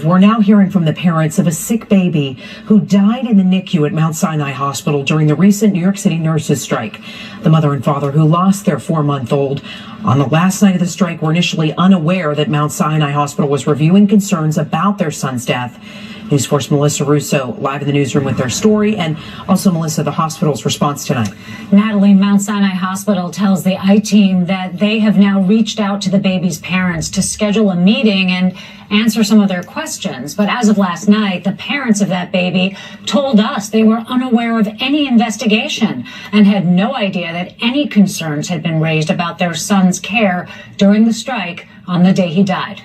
We're now hearing from the parents of a sick baby who died in the NICU at Mount Sinai Hospital during the recent New York City nurses' strike. The mother and father who lost their 4-month-old on the last night of the strike were initially unaware that Mount Sinai Hospital was reviewing concerns about their son's death. News Force Melissa Russo live in the newsroom with their story, and also, Melissa, the hospital's response tonight. Natalie, Mount Sinai Hospital tells the I-Team that they have now reached out to the baby's parents to schedule a meeting and answer some of their questions. But as of last night, the parents of that baby told us they were unaware of any investigation and had no idea that any concerns had been raised about their son's care during the strike on the day he died.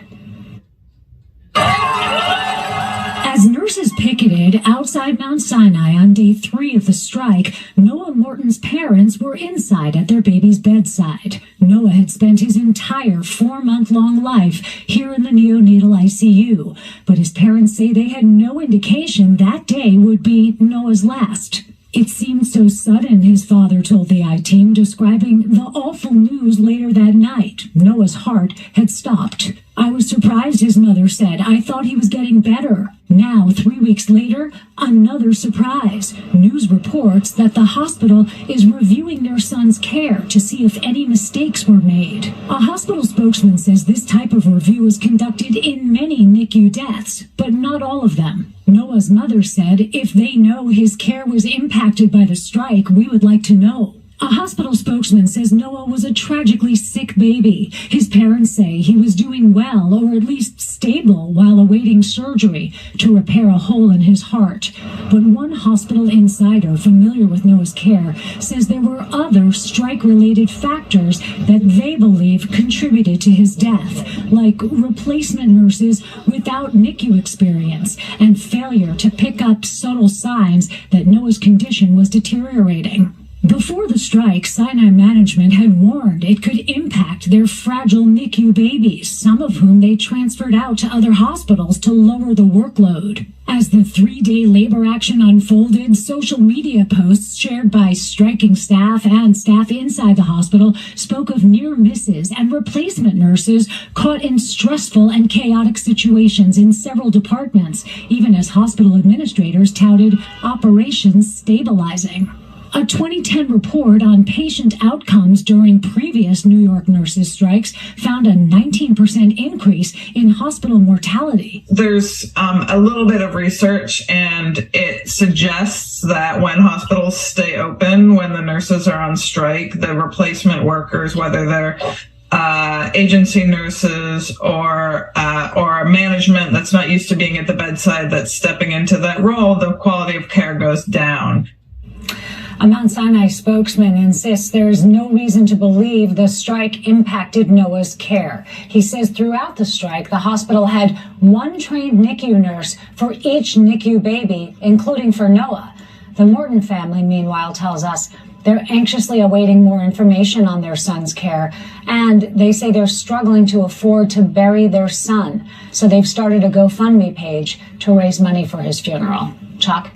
As nurses picketed outside Mount Sinai on day 3 of the strike, Noah Morton's parents were inside at their baby's bedside. Noah had spent his entire 4-month-long life here in the neonatal ICU, but his parents say they had no indication that day would be Noah's last. It seemed so sudden, his father told the I-Team, describing the awful news later that night. Noah's heart had stopped. I was surprised, his mother said. I thought he was getting better. Now, 3 weeks later, another surprise. News reports that the hospital is reviewing their son's care to see if any mistakes were made. A hospital spokesman says this type of review is conducted in many NICU deaths, but not all of them. Noah's mother said, if they know his care was impacted by the strike, we would like to know. A hospital spokesman says Noah was a tragically sick baby. His parents say he was doing well, or at least stable, while awaiting surgery to repair a hole in his heart. But one hospital insider familiar with Noah's care says there were other strike-related factors that they believe contributed to his death, like replacement nurses without NICU experience and failure to pick up subtle signs that Noah's condition was deteriorating. Before the strike, Sinai management had warned it could impact their fragile NICU babies, some of whom they transferred out to other hospitals to lower the workload. As the 3-day labor action unfolded, social media posts shared by striking staff and staff inside the hospital spoke of near misses and replacement nurses caught in stressful and chaotic situations in several departments, even as hospital administrators touted operations stabilizing. A 2010 report on patient outcomes during previous New York nurses' strikes found a 19% increase in hospital mortality. There's a little bit of research, and it suggests that when hospitals stay open, when the nurses are on strike, the replacement workers, whether they're agency nurses or management that's not used to being at the bedside that's stepping into that role, the quality of care goes down. A Mount Sinai spokesman insists there is no reason to believe the strike impacted Noah's care. He says throughout the strike, the hospital had one trained NICU nurse for each NICU baby, including for Noah. The Morton family, meanwhile, tells us they're anxiously awaiting more information on their son's care, and they say they're struggling to afford to bury their son. So they've started a GoFundMe page to raise money for his funeral. Chuck?